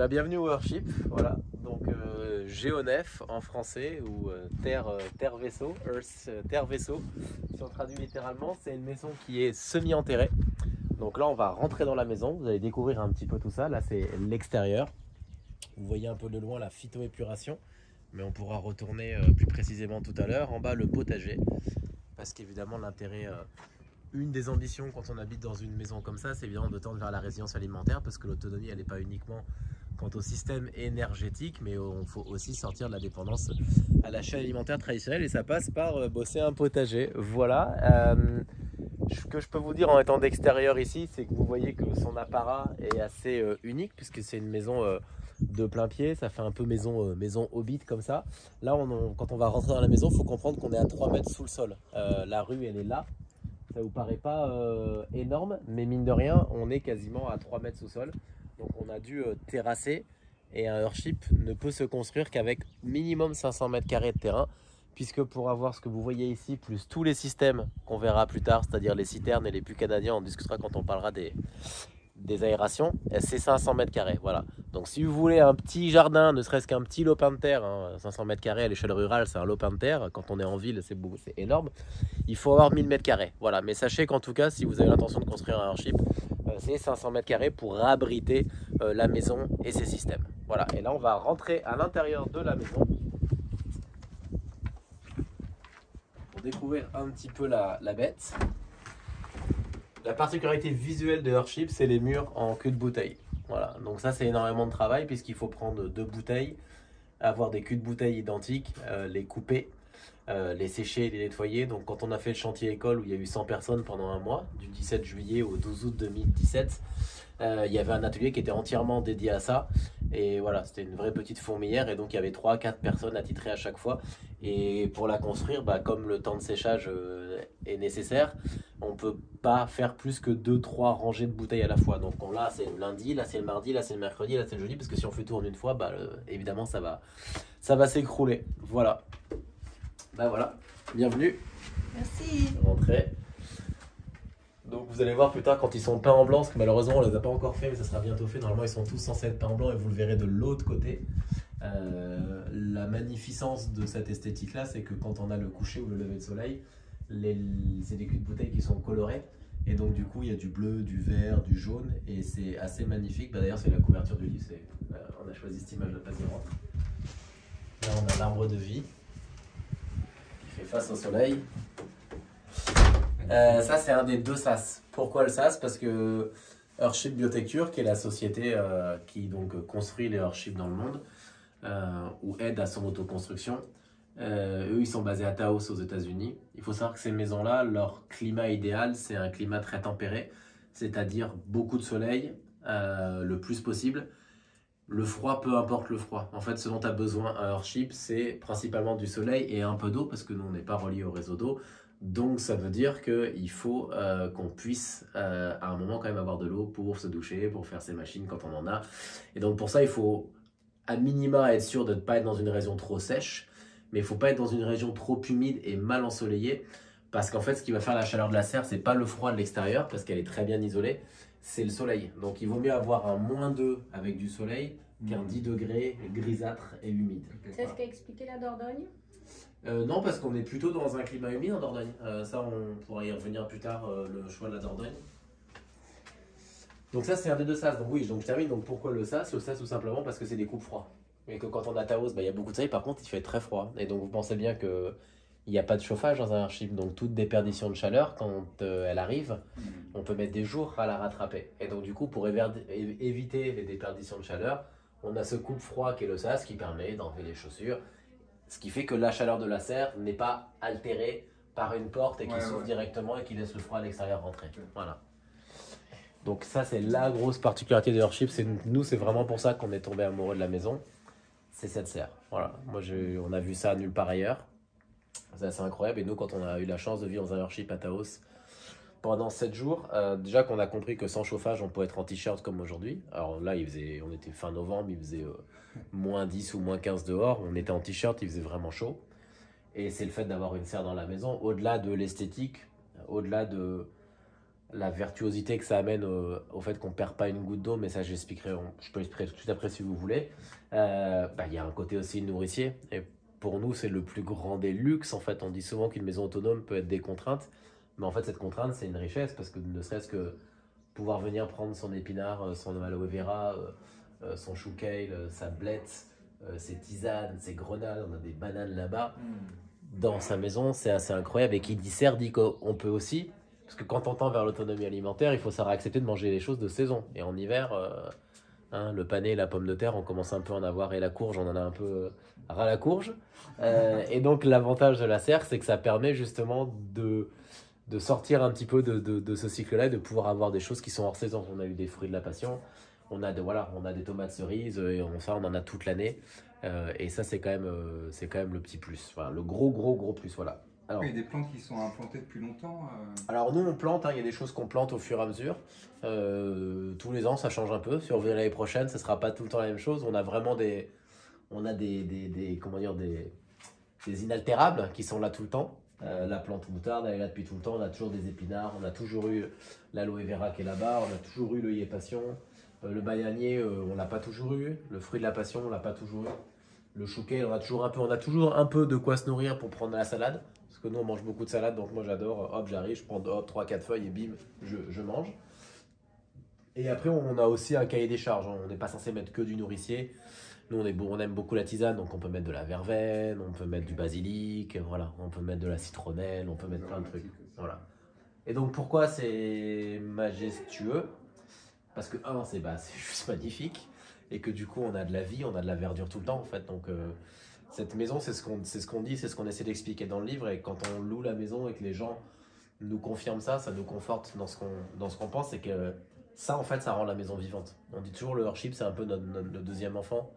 Bienvenue au Worship, voilà, donc Géonef en français ou terre vaisseau, Earth, terre vaisseau, si on traduit littéralement, c'est une maison qui est semi-enterrée. Donc là on va rentrer dans la maison, vous allez découvrir un petit peu tout ça, là c'est l'extérieur, vous voyez un peu de loin la phytoépuration, mais on pourra retourner plus précisément tout à l'heure. En bas le potager, parce qu'évidemment l'intérêt... Une des ambitions quand on habite dans une maison comme ça, c'est évidemment de tendre vers la résilience alimentaire, parce que l'autonomie, elle n'est pas uniquement quant au système énergétique, mais il faut aussi sortir de la dépendance à l'achat alimentaire traditionnel, et ça passe par bosser un potager. Voilà. Ce que je peux vous dire en étant d'extérieur ici, c'est que vous voyez que son apparat est assez unique, puisque c'est une maison de plein pied, ça fait un peu maison hobbit comme ça. Là, quand on va rentrer dans la maison, il faut comprendre qu'on est à 3 mètres sous le sol. La rue, elle est là. Ça vous paraît pas énorme, mais mine de rien, on est quasiment à 3 mètres sous sol. Donc on a dû terrasser, et un Earthship ne peut se construire qu'avec minimum 500 mètres carrés de terrain, puisque pour avoir ce que vous voyez ici, plus tous les systèmes qu'on verra plus tard, c'est-à-dire les citernes et les puits canadiens, on discutera quand on parlera des aérations, c'est 500 mètres carrés. Voilà. Donc si vous voulez un petit jardin, ne serait-ce qu'un petit lopin de terre, 500 mètres carrés à l'échelle rurale, c'est un lopin de terre. Quand on est en ville, c'est énorme. Il faut avoir 1000 mètres carrés. Voilà. Mais sachez qu'en tout cas, si vous avez l'intention de construire un Earthship, c'est 500 mètres carrés pour abriter la maison et ses systèmes. Voilà. Et là, on va rentrer à l'intérieur de la maison pour découvrir un petit peu la bête. La particularité visuelle de Earthship, c'est les murs en cul de bouteille. Voilà, donc ça c'est énormément de travail, puisqu'il faut prendre 2 bouteilles, avoir des culs de bouteille identiques, les couper, les sécher et les nettoyer. Donc quand on a fait le chantier école où il y a eu 100 personnes pendant un mois, du 17 juillet au 12 août 2017, il y avait un atelier qui était entièrement dédié à ça. Et voilà, c'était une vraie petite fourmilière, et donc il y avait 3-4 personnes attitrées à chaque fois. Et pour la construire, comme le temps de séchage est nécessaire, on peut pas faire plus que 2-3 rangées de bouteilles à la fois. Donc là c'est le lundi, là c'est le mardi, là c'est le mercredi, là c'est le jeudi, parce que si on fait tout en une fois, évidemment ça va s'écrouler. Voilà. Voilà, bienvenue. Merci. Rentrez. Donc vous allez voir plus tard quand ils sont peints en blanc, parce que malheureusement on les a pas encore fait, mais ça sera bientôt fait. Normalement ils sont tous censés être peints en blanc, et vous le verrez de l'autre côté. La magnificence de cette esthétique là, c'est que quand on a le coucher ou le lever de soleil, c'est des culs de bouteille qui sont colorés, et donc du coup il y a du bleu, du vert, du jaune, et c'est assez magnifique. D'ailleurs c'est la couverture du livre, on a choisi cette image de Pasirante. Là on a l'arbre de vie qui fait face au soleil. Ça c'est un des 2 SAS. Pourquoi le SAS? Parce que Earthship Biotecture, qui est la société qui donc construit les Earthships dans le monde, ou aide à son autoconstruction, eux ils sont basés à Taos aux États-Unis. Il faut savoir que ces maisons-là, leur climat idéal, c'est un climat très tempéré, c'est-à-dire beaucoup de soleil, le plus possible. Le froid, peu importe le froid. En fait, ce dont a besoin un Earthship, c'est principalement du soleil et un peu d'eau, parce que nous on n'est pas relié au réseau d'eau. Donc ça veut dire qu'il faut qu'on puisse à un moment quand même avoir de l'eau pour se doucher, pour faire ses machines quand on en a. Et donc pour ça il faut à minima être sûr de ne pas être dans une région trop sèche, mais il ne faut pas être dans une région trop humide et mal ensoleillée, parce qu'en fait ce qui va faire la chaleur de la serre, c'est pas le froid de l'extérieur, parce qu'elle est très bien isolée, c'est le soleil. Donc il vaut mieux avoir un -2 avec du soleil qu'un 10 degrés grisâtre et humide. C'est ce qu'a expliqué la Dordogne? Non, parce qu'on est plutôt dans un climat humide en Dordogne. Ça, on pourra y revenir plus tard, le choix de la Dordogne. Donc ça, c'est un des 2 SAS. Donc oui, donc je termine. Donc pourquoi le SAS? Le SAS, tout simplement parce que c'est des coupes froids. Et que quand on a Taos, il y a beaucoup de soleil. Par contre, il fait très froid. Et donc vous pensez bien qu'il n'y a pas de chauffage dans un Earthship. Donc toute déperdition de chaleur, quand elle arrive, on peut mettre des jours à la rattraper. Et donc du coup, pour éviter les déperditions de chaleur, on a ce coupe-froid qui est le SAS, qui permet d'enlever les chaussures. Ce qui fait que la chaleur de la serre n'est pas altérée par une porte et qui s'ouvre directement et qui laisse le froid à l'extérieur rentrer. Voilà. Donc ça c'est la grosse particularité de Earthship. Nous c'est vraiment pour ça qu'on est tombé amoureux de la maison. C'est cette serre. Voilà. Moi on a vu ça nulle part ailleurs. C'est assez incroyable. Et nous quand on a eu la chance de vivre dans un Earthship à Taos pendant 7 jours, déjà qu'on a compris que sans chauffage on pouvait être en t-shirt comme aujourd'hui. Alors là on était fin novembre, il faisait -10 ou -15 dehors, on était en t-shirt, il faisait vraiment chaud. Et c'est le fait d'avoir une serre dans la maison, au-delà de l'esthétique, au-delà de la virtuosité que ça amène au fait qu'on ne perd pas une goutte d'eau, mais ça j'expliquerai, je peux expliquer tout après si vous voulez. Il y a un côté aussi nourricier, et pour nous c'est le plus grand des luxes en fait. On dit souvent qu'une maison autonome peut être des contraintes, mais en fait cette contrainte c'est une richesse, parce que ne serait-ce que pouvoir venir prendre son épinard, son aloe vera, son chou kale, sa blette, ses tisanes, ses grenades, on a des bananes là-bas, dans sa maison, c'est assez incroyable. Et qui dit serre dit qu'on peut aussi, parce que quand on tend vers l'autonomie alimentaire, il faut savoir accepter de manger les choses de saison. Et en hiver, le panais et la pomme de terre, on commence un peu à en avoir, et la courge, on en a un peu ras la courge. Et donc l'avantage de la serre, c'est que ça permet justement de sortir un petit peu de ce cycle-là, et de pouvoir avoir des choses qui sont hors saison. On a eu des fruits de la passion, on a des tomates cerises, et ça on en a toute l'année. Et ça c'est quand même le petit plus, enfin, le gros plus, voilà. Alors, il y a des plantes qui sont implantées depuis longtemps. Alors nous on plante, il y a des choses qu'on plante au fur et à mesure. Tous les ans ça change un peu. Si on revient l'année prochaine, ce sera pas tout le temps la même chose. On a vraiment des inaltérables qui sont là tout le temps. La plante moutarde, elle est là depuis tout le temps. On a toujours des épinards, on a toujours eu l'aloe vera qui est là-bas, on a toujours eu l'œillet passion. Le bananier, on l'a pas toujours eu. Le fruit de la passion, on l'a pas toujours eu. Le chou kale, on a toujours un peu de quoi se nourrir pour prendre la salade. Parce que nous, on mange beaucoup de salade, donc moi j'adore. Hop, j'arrive, je prends 3-4 feuilles et bim, je mange. Et après, on a aussi un cahier des charges. On n'est pas censé mettre que du nourricier. Nous, on aime beaucoup la tisane, donc on peut mettre de la verveine, on peut mettre du basilic, voilà. On peut mettre de la citronnelle, on peut mettre plein de trucs. Voilà. Et donc, pourquoi c'est majestueux? Parce que, c'est juste magnifique. Et que du coup, on a de la vie, on a de la verdure tout le temps, en fait. Donc, cette maison, c'est ce qu'on dit, c'est ce qu'on essaie d'expliquer dans le livre. Et quand on loue la maison et que les gens nous confirment ça nous conforte dans ce qu'on pense. C'est que ça, en fait, ça rend la maison vivante. On dit toujours le Heurship, c'est un peu notre deuxième enfant.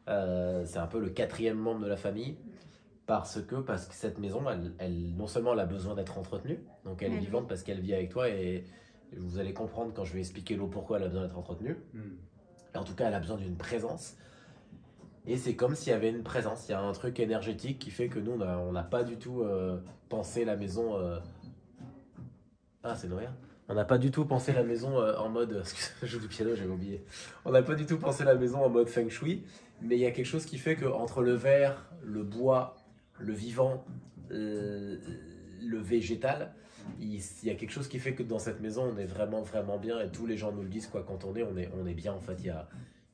C'est un peu le 4e membre de la famille. Parce que cette maison, elle non seulement elle a besoin d'être entretenue, donc elle est vivante parce qu'elle vit avec toi. Et vous allez comprendre quand je vais expliquer l'eau pourquoi elle a besoin d'être entretenue. En tout cas, elle a besoin d'une présence. Et c'est comme s'il y avait une présence. Il y a un truc énergétique qui fait que nous, on n'a pas du tout pensé la maison... c'est Noël. On n'a pas du tout pensé la maison en mode... Je joue du piano, j'avais oublié. On n'a pas du tout pensé la maison en mode feng shui. Mais il y a quelque chose qui fait qu'entre le verre, le bois, le vivant, le végétal... Il y a quelque chose qui fait que dans cette maison on est vraiment bien, et tous les gens nous le disent, quand on est bien, en fait.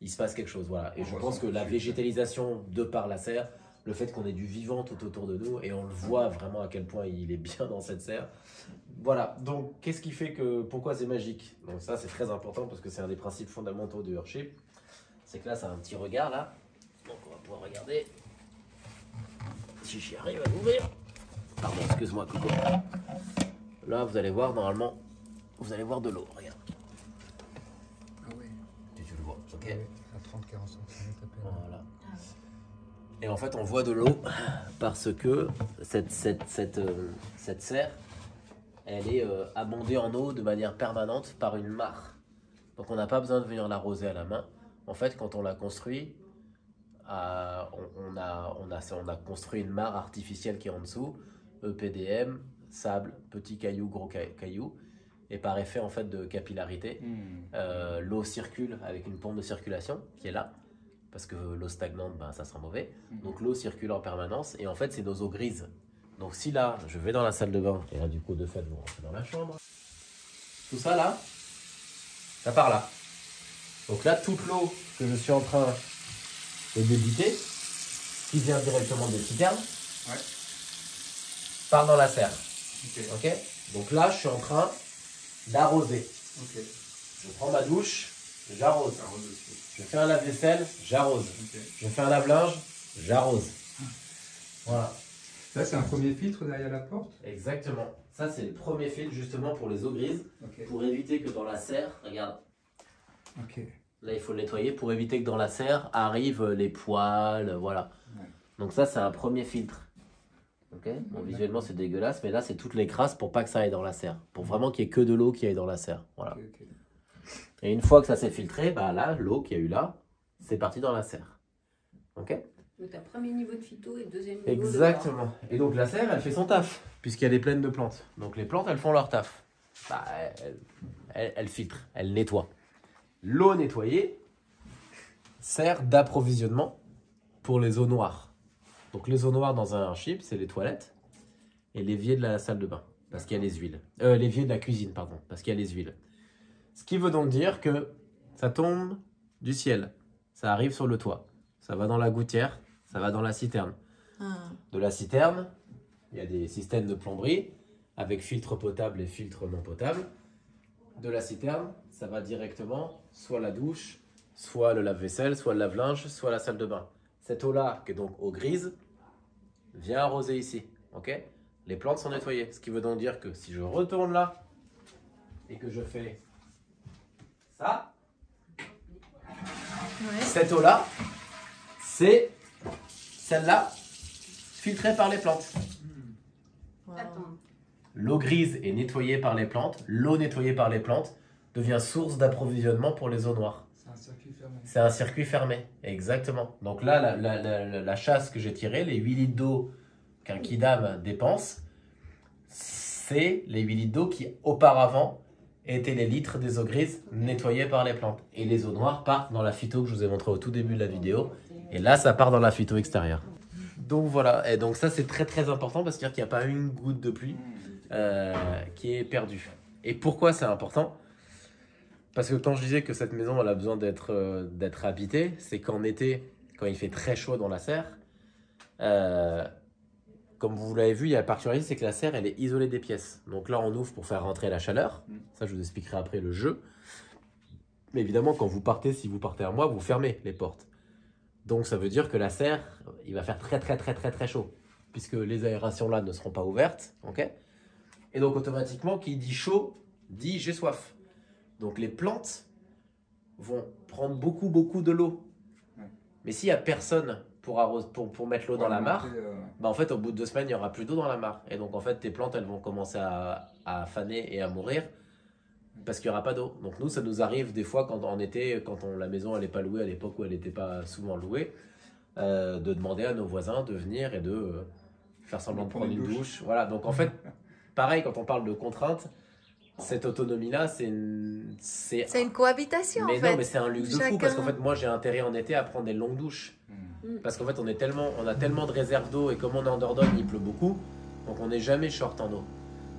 Il se passe quelque chose, voilà. Et je pense que la végétalisation de par la serre, le fait qu'on ait du vivant tout autour de nous, et on le voit vraiment à quel point il est bien dans cette serre, voilà. Donc qu'est-ce qui fait pourquoi c'est magique? Donc ça c'est très important, parce que c'est un des principes fondamentaux du Heurship. C'est que là ça a un petit regard là, donc on va pouvoir regarder si j'y arrive à l'ouvrir. Pardon, excuse-moi Coco. Là, vous allez voir, normalement, vous allez voir de l'eau, regarde. Ah oui. Tu le vois, ok. Oui, à 30-40 cm à peine. Voilà. Et en fait, on voit de l'eau parce que cette serre, elle est abondée en eau de manière permanente par une mare. Donc on n'a pas besoin de venir l'arroser à la main. En fait, quand on l'a construit, on a construit une mare artificielle qui est en dessous, EPDM, sable, petit caillou, gros caillou, et par effet en fait de capillarité, l'eau circule avec une pompe de circulation qui est là, parce que l'eau stagnante, ça sera mauvais. Donc l'eau circule en permanence, et en fait c'est nos eaux grises. Donc si là, je vais dans la salle de bain, et là du coup de fait vous rentrez dans la chambre, tout ça là, ça part là. Donc là, toute l'eau que je suis en train de débiter, qui vient directement des citernes, part dans la serre. Ok. Donc là, je suis en train d'arroser. Je prends ma douche, j'arrose. Je fais un lave-vaisselle, j'arrose. Je fais un lave-linge, j'arrose. Voilà. Là, c'est un premier filtre derrière la porte. Exactement. Ça, c'est le premier filtre justement pour les eaux grises, pour éviter que dans la serre, regarde. Là, il faut le nettoyer pour éviter que dans la serre arrivent les poils, voilà. Donc ça, c'est un premier filtre. Bon, visuellement, c'est dégueulasse, mais là, c'est toutes les crasses pour pas que ça aille dans la serre. Pour vraiment qu'il n'y ait que de l'eau qui aille dans la serre. Voilà. Et une fois que ça s'est filtré, là, l'eau qu'il y a eu là, c'est parti dans la serre. Donc, tu as premier niveau de phyto et deuxième niveau Exactement. Et donc, la serre, elle fait son taf, puisqu'elle est pleine de plantes. Donc, les plantes, elles font leur taf. bah, elle filtre, elle nettoie. L'eau nettoyée sert d'approvisionnement pour les eaux noires. Donc les eaux noires dans un Earthship, c'est les toilettes et l'évier de la salle de bain, parce qu'il y a les huiles. L'évier de la cuisine, pardon, parce qu'il y a les huiles. Ce qui veut donc dire que ça tombe du ciel, ça arrive sur le toit, ça va dans la gouttière, ça va dans la citerne. De la citerne, il y a des systèmes de plomberie avec filtre potable et filtre non potable. De la citerne, ça va directement soit la douche, soit le lave-vaisselle, soit le lave-linge, soit la salle de bain. Cette eau-là, qui est donc eau grise, vient arroser ici. Ok ? Les plantes sont nettoyées. Ce qui veut donc dire que si je retourne là et que je fais ça, cette eau-là, c'est celle-là filtrée par les plantes. Attends. L'eau grise est nettoyée par les plantes. L'eau nettoyée par les plantes devient source d'approvisionnement pour les eaux noires. C'est un circuit fermé. C'est un circuit fermé, exactement. Donc là, la chasse que j'ai tirée, les 8 litres d'eau qu'un kidam dépense, c'est les 8 litres d'eau qui, auparavant, étaient les litres des eaux grises nettoyées par les plantes. Et les eaux noires partent dans la phyto que je vous ai montré au tout début de la vidéo. Et là, ça part dans la phyto extérieure. Donc voilà, et donc ça c'est très très important parce qu'il n'y a pas une goutte de pluie qui est perdue. Et pourquoi c'est important? Parce que quand je disais que cette maison elle a besoin d'être habitée, c'est qu'en été, quand il fait très chaud dans la serre, comme vous l'avez vu, il y a la particularité, c'est que la serre elle est isolée des pièces. Donc là on ouvre pour faire rentrer la chaleur, ça je vous expliquerai après le jeu. Mais évidemment quand vous partez, si vous partez à moi, vous fermez les portes. Donc ça veut dire que la serre, il va faire très chaud, puisque les aérations là ne seront pas ouvertes, ok? Et donc automatiquement, qui dit chaud, dit j'ai soif. Donc les plantes vont prendre beaucoup de l'eau. Mais s'il n'y a personne pour mettre l'eau dans la mare, bah en fait au bout de 2 semaines, il n'y aura plus d'eau dans la mare. Et donc en fait, tes plantes, elles vont commencer à faner et à mourir, parce qu'il n'y aura pas d'eau. Donc nous, ça nous arrive des fois quand en été, la maison elle n'est pas louée à l'époque où elle n'était pas souvent louée, de demander à nos voisins de venir et de faire semblant de prendre une douche. Voilà, donc en fait, pareil, quand on parle de contraintes, cette autonomie-là, c'est une cohabitation mais en fait. non, mais c'est un luxe de fou, parce qu'en fait, moi j'ai intérêt en été à prendre des longues douches. Parce qu'en fait, on a tellement de réserves d'eau, et comme on est en Dordogne, il pleut beaucoup, donc on n'est jamais short en eau.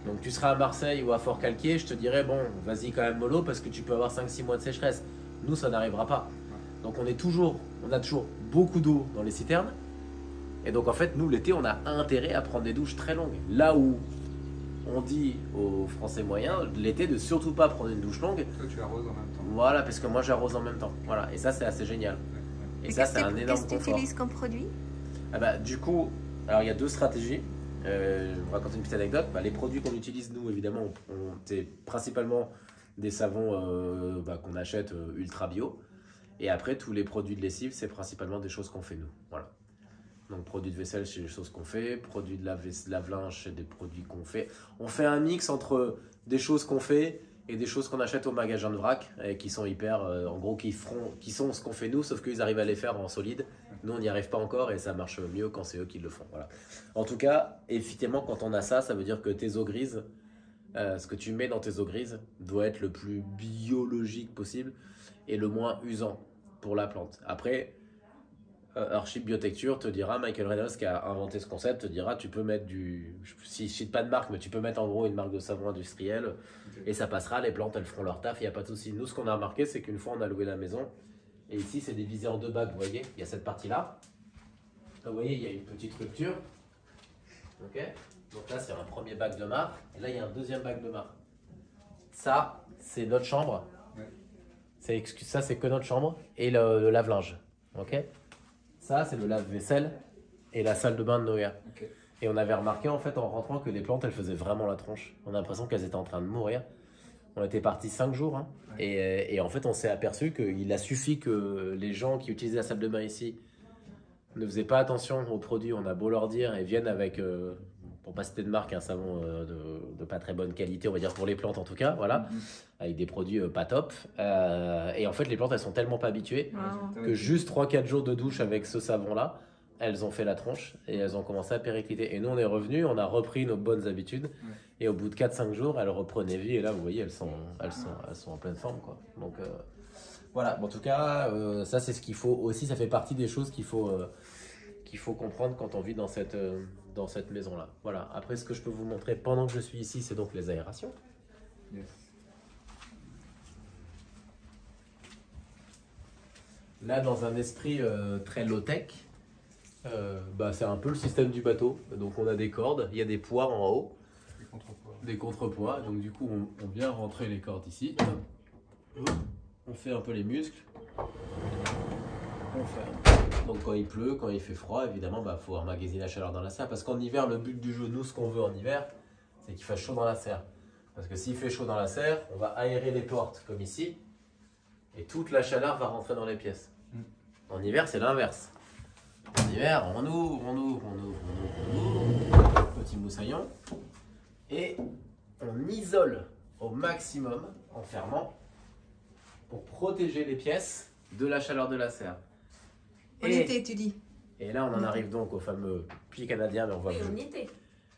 Donc tu seras à Marseille ou à Fort-Calquier, je te dirais, bon, vas-y quand même mollo, parce que tu peux avoir 5-6 mois de sécheresse. Nous, ça n'arrivera pas. Donc on a toujours beaucoup d'eau dans les citernes. Et donc en fait, nous, l'été, on a intérêt à prendre des douches très longues. Là où on dit aux Français moyens, l'été, de surtout pas prendre une douche longue. Toi, tu arroses en même temps. Voilà, parce que moi, j'arrose en même temps. Voilà, et ça, c'est assez génial. Et ça, c'est un énorme confort. Qu'est-ce que tu utilises comme produit? Ah bah, du coup, alors il y a 2 stratégies. Je vous raconte une petite anecdote. Bah, les produits qu'on utilise, nous, évidemment, c'est principalement des savons qu'on achète ultra bio. Et après, tous les produits de lessive, c'est principalement des choses qu'on fait nous. Voilà. Donc, produits de vaisselle, c'est des choses qu'on fait. Produits de lave-linge, c'est des produits qu'on fait. On fait un mix entre des choses qu'on fait et des choses qu'on achète au magasin de vrac et qui sont hyper, en gros, qui sont ce qu'on fait nous, sauf qu'ils arrivent à les faire en solide. Nous, on n'y arrive pas encore et ça marche mieux quand c'est eux qui le font. Voilà. En tout cas, effectivement, quand on a ça, ça veut dire que tes eaux grises, ce que tu mets dans tes eaux grises doit être le plus biologique possible et le moins usant pour la plante. Après, Earthship Biotecture te dira, Michael Reynolds qui a inventé ce concept, te dira, tu peux mettre si je cite pas de marque, mais tu peux mettre en gros une marque de savon industriel et ça passera, les plantes elles feront leur taf, il n'y a pas de souci. Nous, ce qu'on a remarqué, c'est qu'une fois on a loué la maison, et ici c'est divisé en 2 bacs, vous voyez, il y a cette partie-là. Vous voyez, il y a une petite rupture. Ok. Donc là, c'est un premier bac de marc, et là, il y a un deuxième bac de marc. Ça, c'est notre chambre. Ça, c'est que notre chambre et le lave-linge. Ok. Ça, c'est le lave-vaisselle et la salle de bain de Noé. Okay. Et on avait remarqué en fait en rentrant que les plantes, elles faisaient vraiment la tronche. On a l'impression qu'elles étaient en train de mourir. On était partis 5 jours. Hein. Et en fait, on s'est aperçu qu'il a suffi que les gens qui utilisaient la salle de bain ici ne faisaient pas attention aux produits. On a beau leur dire et viennent avec, pour pas citer de marque, un savon de pas très bonne qualité, on va dire pour les plantes en tout cas, voilà, avec des produits pas top. Et en fait, les plantes, elles sont tellement pas habituées que juste 3-4 jours de douche avec ce savon-là, elles ont fait la tronche et elles ont commencé à péricliter. Et nous, on est revenus, on a repris nos bonnes habitudes. Et au bout de 4-5 jours, elles reprenaient vie. Et là, vous voyez, elles sont en pleine forme, quoi. Donc, voilà. Bon, en tout cas, ça, c'est ce qu'il faut aussi. Ça fait partie des choses qu'il faut comprendre quand on vit dans cette maison-là. Voilà. Après, ce que je peux vous montrer pendant que je suis ici, c'est donc les aérations. Yes. Là, dans un esprit très low-tech, c'est un peu le système du bateau. Donc, on a des cordes, il y a des poids en haut. Des contrepoids. Donc, du coup, on vient rentrer les cordes ici. On fait un peu les muscles. On fait. Donc, quand il pleut, quand il fait froid, évidemment, il faut emmagasiner la chaleur dans la serre. Parce qu'en hiver, le but du jeu, nous, ce qu'on veut en hiver, c'est qu'il fasse chaud dans la serre. Parce que s'il fait chaud dans la serre, on va aérer les portes, comme ici. Et toute la chaleur va rentrer dans les pièces. En hiver, c'est l'inverse. En hiver, on ouvre. Petit moussaillon. Et on isole au maximum en fermant pour protéger les pièces de la chaleur de la serre. En été, tu dis. Et là, on en arrive donc au fameux puits canadien, mais on voit Et plus. en été.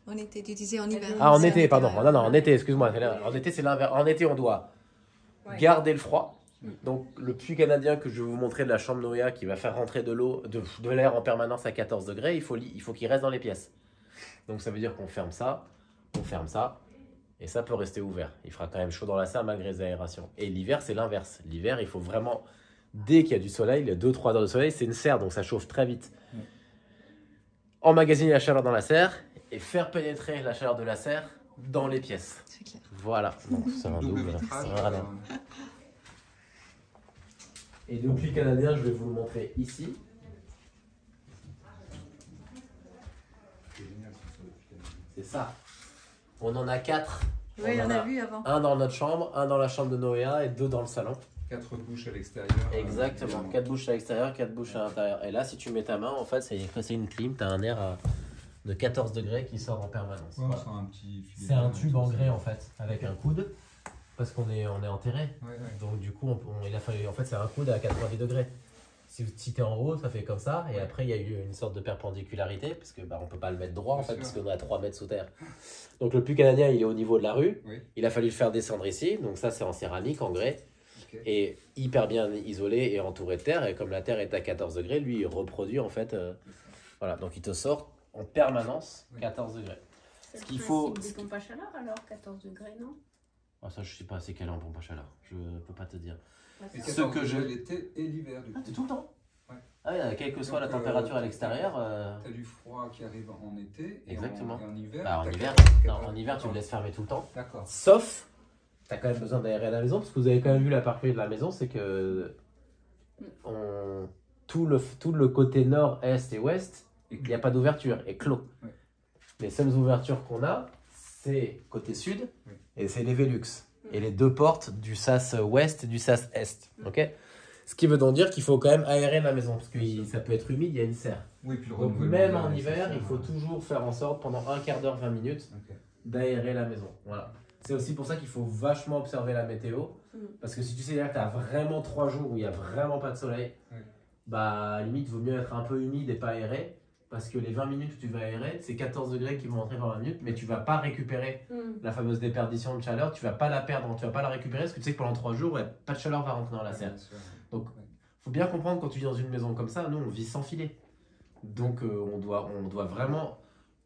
En été, tu disais en hiver. Ah, en été, pardon. Non, en été, excuse-moi. En été, c'est l'inverse. En été, on doit garder le froid. Donc, le puits canadien que je vais vous montrer de la chambre Noéa qui va faire rentrer de l'eau, de l'air en permanence à 14 degrés, il faut qu'il reste dans les pièces. Donc, ça veut dire qu'on ferme ça, on ferme ça, et ça peut rester ouvert. Il fera quand même chaud dans la serre malgré les aérations. Et l'hiver, c'est l'inverse. L'hiver, il faut vraiment, dès qu'il y a du soleil, il y a 2-3 heures de soleil, c'est une serre, donc ça chauffe très vite. Emmagasiner la chaleur dans la serre et faire pénétrer la chaleur de la serre dans les pièces. C'est clair. Voilà. Donc, c'est un Double double. vitrage. Voilà. Et le puits canadien, je vais vous le montrer ici. C'est ça. On en a 4. Oui, on a vu avant. Un dans notre chambre, un dans la chambre de Noéa et 2 dans le salon. 4 bouches à l'extérieur. Exactement. 4 bouches à l'extérieur, 4 bouches à l'intérieur. Et là, si tu mets ta main, en fait, c'est une clim. Tu as un air de 14 degrés qui sort en permanence. Ouais, Voilà. c'est un petit filet. C'est un tube en grès, en fait, avec un coude. Parce qu'on est enterré. Ouais. Donc, du coup, il a fallu. En fait, c'est un coude à 90 degrés. Si tu es en haut, ça fait comme ça. Et après, il y a eu une sorte de perpendicularité. Parce que on peut pas le mettre droit, en Bien fait, sûr. parce qu'on est à 3 mètres sous terre. Donc, le puits canadien, il est au niveau de la rue. Oui. Il a fallu le faire descendre ici. Donc, ça, c'est en céramique, en grès. Ok. Et hyper bien isolé et entouré de terre. Et comme la terre est à 14 degrés, lui, il reproduit, en fait. Voilà. Donc, il te sort en permanence 14 degrés. C'est Ce qu'il le faut- principe des pompes à chaleur alors, 14 degrés, non? Ah, ça, je sais pas assez calé en pompe à chaleur. Je peux pas te dire. Et Ce 14 que je- degrés l'été et l'hiver du Ah, coup. c'est tout le temps. Ouais. Ah, quelle que soit Donc, la température à l'extérieur. T'as du froid qui arrive en été. Exactement. Et en hiver. Bah, en t'as hiver, 14. non, en hiver, tu le laisses fermer tout le temps. D'accord. Sauf, tu as quand même besoin d'aérer la maison, parce que vous avez quand même vu la particularité de la maison, c'est que tout le côté nord, est et ouest, il n'y a pas d'ouverture, est clos. Ouais. Les seules ouvertures qu'on a, c'est côté sud, Oui. et c'est les Velux. Et les 2 portes du sas ouest et du sas est. Ok. Ce qui veut donc dire qu'il faut quand même aérer la maison, parce que ça peut être humide, il y a une serre. Oui, puis le Donc renouvellement même de en l'air hiver, nécessaire. il faut toujours faire en sorte, pendant un quart d'heure, 20 minutes, Ok. d'aérer la maison. Voilà. C'est aussi pour ça qu'il faut vachement observer la météo. Parce que si tu sais que tu as vraiment 3 jours où il n'y a vraiment pas de soleil, Oui. bah limite, il vaut mieux être un peu humide et pas aéré. Parce que les 20 minutes où tu vas aérer, c'est 14 degrés qui vont entrer par 20 minutes, mais tu vas pas récupérer la fameuse déperdition de chaleur, tu vas pas la perdre, tu vas pas la récupérer parce que tu sais que pendant 3 jours, ouais, pas de chaleur va rentrer dans la serre. Bien sûr. Donc, faut bien comprendre quand tu vis dans une maison comme ça, nous on vit sans filet. Donc on doit vraiment,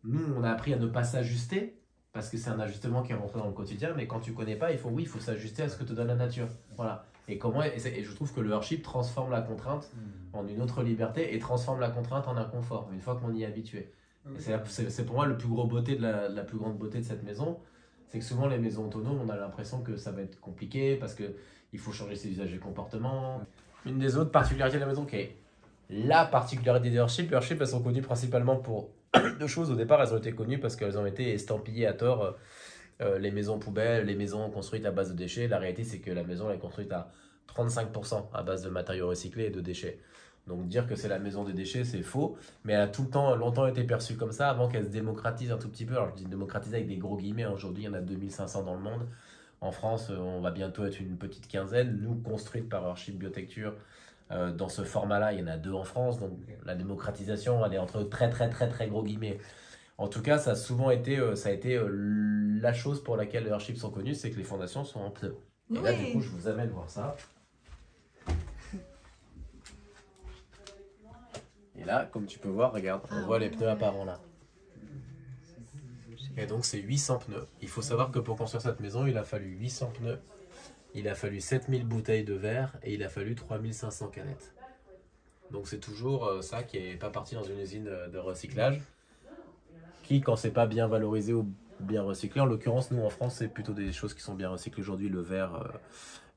nous on a appris à ne pas s'ajuster parce que c'est un ajustement qui est rentré dans le quotidien, mais quand tu connais pas, il faut s'ajuster à ce que te donne la nature. Voilà. Et je trouve que le Earthship transforme la contrainte en une autre liberté et transforme la contrainte en un confort une fois qu'on y est habitué. Et c'est pour moi la plus grande beauté de cette maison, c'est que souvent les maisons autonomes, on a l'impression que ça va être compliqué parce que il faut changer ses usages et comportements. Une des autres particularités de la maison qui est la particularité des Earthship, elles sont connues principalement pour 2 choses. Au départ, elles ont été connues parce qu'elles ont été estampillées à tort. Les maisons poubelles, les maisons construites à base de déchets. La réalité, c'est que la maison elle est construite à 35% à base de matériaux recyclés et de déchets. Donc dire que c'est la maison des déchets, c'est faux. Mais elle a longtemps été perçue comme ça avant qu'elle se démocratise un tout petit peu. Alors je dis démocratiser avec des gros guillemets. Aujourd'hui, il y en a 2500 dans le monde. En France, on va bientôt être une petite quinzaine. Nous, construites par Earthship Biotecture, Dans ce format-là, il y en a 2 en France, donc la démocratisation, elle est entre très très très très gros guillemets. En tout cas, ça a souvent été, la chose pour laquelle les Airchips sont connus, c'est que les fondations sont en pneus. Et là, du coup, je vous amène voir ça. Et là, comme tu peux voir, regarde, on voit les pneus apparents là. Et donc, c'est 800 pneus. Il faut savoir que pour construire cette maison, il a fallu 800 pneus, il a fallu 7000 bouteilles de verre et il a fallu 3500 canettes. Donc, c'est toujours ça qui n'est pas parti dans une usine de recyclage, qui, quand c'est pas bien valorisé ou bien recyclé, en l'occurrence, nous en France, c'est plutôt des choses qui sont bien recyclées aujourd'hui, le verre,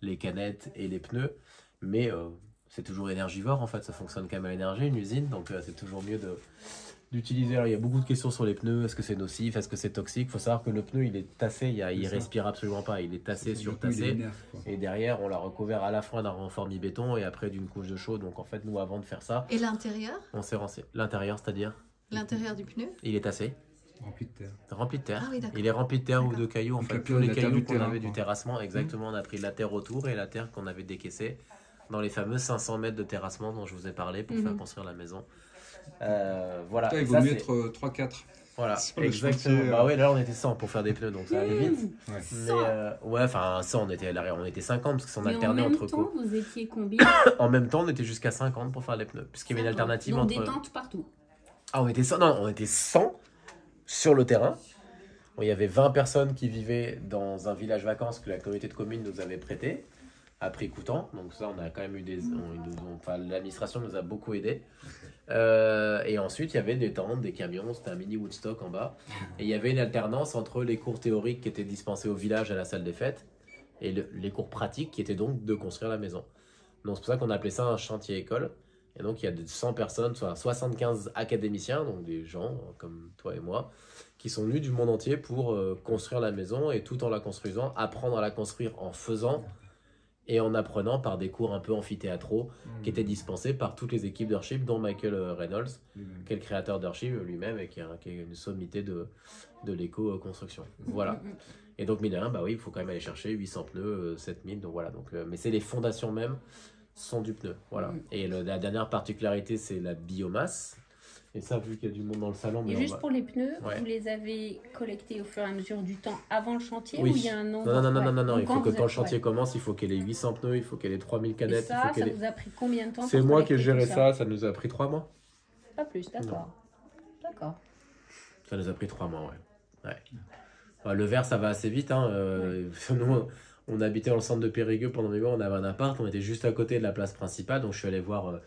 les canettes et les pneus. Mais c'est toujours énergivore en fait, ça fonctionne quand même à l'énergie, une usine, donc c'est toujours mieux d'utiliser. Alors il y a beaucoup de questions sur les pneus, est-ce que c'est nocif, est-ce que c'est toxique? Il faut savoir que le pneu il est tassé, il respire absolument pas, il est tassé, surtassé, et derrière on l'a recouvert à la fois d'un renfort mi-béton et après d'une couche de chaux. Donc en fait nous avant de faire ça, Et l'intérieur? on s'est renseigné. L'intérieur c'est-à-dire? L'intérieur du pneu? Il est tassé. Rempli de terre. Rempli de terre. Ah oui, d'accord. Il est rempli de terre ou de D'accord. cailloux. En Donc, fait, la tous les terre cailloux du qu'on terrain, avait du quoi. terrassement, exactement, on a pris la terre autour et la terre qu'on avait décaissée dans les fameux 500 mètres de terrassement dont je vous ai parlé pour faire construire la maison. Voilà. Putain, Et il vaut ça, mieux c'est- être 3-4. Voilà, sur le exactement. chantier, Bah ouais, là on était 100 pour faire des pneus, donc ça allait vite. Ouais. Mais ouais, enfin 100, on était 50 parce qu'on Mais en alternait même entre temps, co. vous étiez combien? En même temps, on était jusqu'à 50 pour faire les pneus, puisqu'il y avait une alternative Donc entre. des tentes partout. Ah, on était 100, non, on était 100 sur le terrain. Bon, il y avait 20 personnes qui vivaient dans un village vacances que la communauté de communes nous avait prêté, à prix coûtant. Donc ça, on a quand même eu enfin, l'administration nous a beaucoup aidés. Et ensuite, il y avait des tentes, des camions, c'était un mini Woodstock en bas. Et il y avait une alternance entre les cours théoriques qui étaient dispensés au village à la salle des fêtes et les cours pratiques qui étaient donc de construire la maison. Donc c'est pour ça qu'on appelait ça un chantier école. Et donc il y a 100 personnes, soit 75 académiciens, donc des gens comme toi et moi, qui sont venus du monde entier pour construire la maison et tout en la construisant, apprendre à la construire en faisant et en apprenant par des cours un peu amphithéâtraux qui étaient dispensés par toutes les équipes d'Earthship, dont Michael Reynolds, qui est le créateur d'Earthship lui-même et qui est une sommité de l'éco-construction. Voilà. Et donc, mine de rien, bah oui, il faut quand même aller chercher 800 pneus, 7000, donc voilà. Donc, mais c'est les fondations même sont du pneu. Voilà. Et la dernière particularité, c'est la biomasse. Et ça, vu qu'il y a du monde dans le salon. Et mais juste pour les pneus, Ouais. vous les avez collectés au fur et à mesure du temps avant le chantier Oui. ou il y a un nombre? Non, il faut que quand le chantier ouais. commence, il faut qu'il y ait les 800 pneus, il faut qu'il y ait les 3000 Et canettes. ça, il faut qu'il y ait vous a pris combien de temps? C'est pour moi qui ai collecter géré tout ça nous a pris 3 mois. Pas plus, d'accord. D'accord. Ça nous a pris 3 mois, ouais. Enfin, le verre, ça va assez vite. Hein. Nous, on habitait dans le centre de Périgueux pendant 8 mois, on avait un appart, on était juste à côté de la place principale, donc je suis allé voir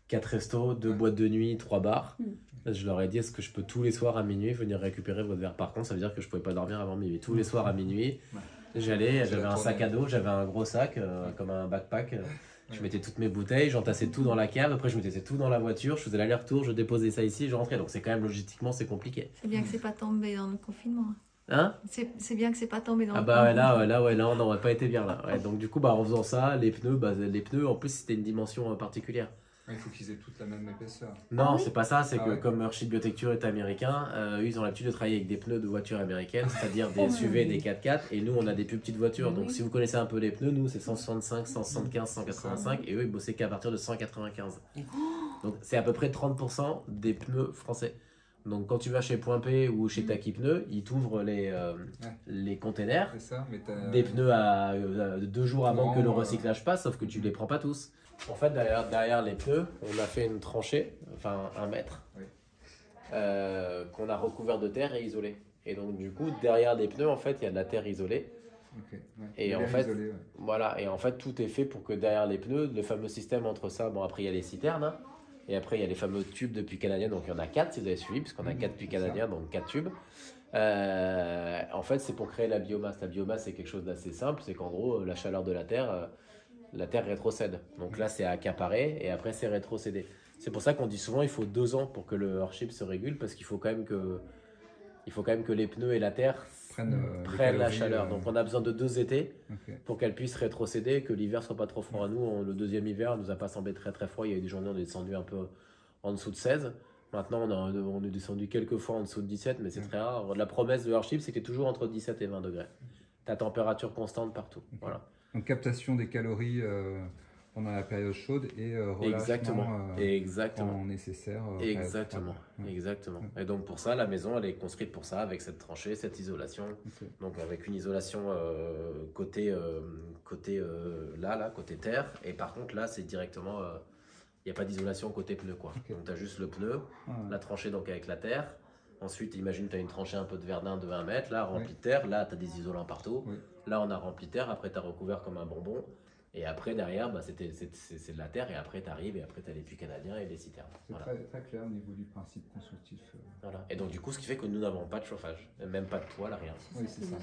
4 restos, 2 boîtes de nuit, 3 bars. Je leur ai dit, est-ce que je peux tous les soirs à minuit venir récupérer votre verre? Par contre, ça veut dire que je pouvais pas dormir avant minuit. Tous les soirs à minuit, j'allais, j'avais un sac à dos, j'avais un gros sac, comme un backpack. Je mettais toutes mes bouteilles, j'entassais tout dans la cave, après je mettais tout dans la voiture, je faisais l'aller-retour, je déposais ça ici, je rentrais. Donc c'est quand même logistiquement, c'est compliqué. C'est bien que c'est pas tombé dans le confinement. Hein? C'est bien que c'est pas tombé dans Ah le bah confinement. là, on n'aurait pas été bien là. Ouais, donc du coup, en faisant ça, les pneus, en plus c'était une dimension particulière. Il faut qu'ils aient toutes la même épaisseur. Non, c'est pas ça, c'est que ouais. comme Earthship Biotecture est américain, ils ont l'habitude de travailler avec des pneus de voitures américaines, c'est-à-dire des SUV, des 4x4, et nous on a des plus petites voitures. Donc si vous connaissez un peu les pneus, nous c'est 165, 175, 185, et eux ils bossaient qu'à partir de 195. Donc c'est à peu près 30% des pneus français. Donc quand tu vas chez Point P ou chez Taki Pneus, ils t'ouvrent les containers, C'est ça, mais t'as... des pneus à 2 jours avant que le Non, recyclage passe, sauf que tu les prends pas tous. En fait, derrière les pneus, on a fait une tranchée, enfin 1 mètre, Oui. qu'on a recouvert de terre et isolé. Et donc du coup, derrière les pneus, en fait, il y a de la terre isolée. Ok, ouais. Et en L'air fait, isolé, ouais. voilà, et en fait, tout est fait pour que derrière les pneus, le fameux système entre ça, bon après il y a les citernes, hein, et après il y a les fameux tubes de puits canadiens, donc il y en a 4 si vous avez suivi, puisqu'on a 4 puits canadiens, donc 4 tubes. En fait, c'est pour créer la biomasse. La biomasse, c'est quelque chose d'assez simple, c'est qu'en gros, la chaleur de la terre rétrocède. Donc là, c'est accaparé et après, c'est rétrocédé. C'est pour ça qu'on dit souvent il faut 2 ans pour que le Earthship se régule, parce qu'il faut quand même que les pneus et la terre prennent la chaleur. Donc on a besoin de 2 étés pour qu'elle puisse rétrocéder, que l'hiver soit pas trop froid. Nous, le deuxième hiver, nous a pas semblé très très froid. Il y a eu des journées où on est descendu un peu en dessous de 16. Maintenant, on est descendu quelques fois en dessous de 17, mais c'est très rare. La promesse de Earthship, c'est que tu es toujours entre 17 et 20 degrés. Ta température constante partout. Voilà. Donc captation des calories pendant la période chaude et Exactement. relâchement Exactement. quand nécessaire. Exactement, Ouais. exactement. Et donc pour ça, la maison, elle est construite pour ça, avec cette tranchée, cette isolation. Ok. Donc avec une isolation côté côté terre. Et par contre là, c'est directement, il n'y a pas d'isolation côté pneu quoi. Ok. Donc tu as juste le pneu, Ah, ouais. la tranchée donc avec la terre. Ensuite, imagine tu as une tranchée un peu de verdun de 1 mètre, là remplie de terre. Là, tu as des isolants partout. Oui. Là, on a rempli de terre. Après, tu as recouvert comme un bonbon. Et après, derrière, bah, c'est de la terre. Et après, tu arrives. Et après, tu as les puits canadiens et les citernes. C'est Voilà. très clair au niveau du principe constructif. Voilà. Et donc, du coup, ce qui fait que nous n'avons pas de chauffage. Même pas de poêle, rien. Oui, c'est ça.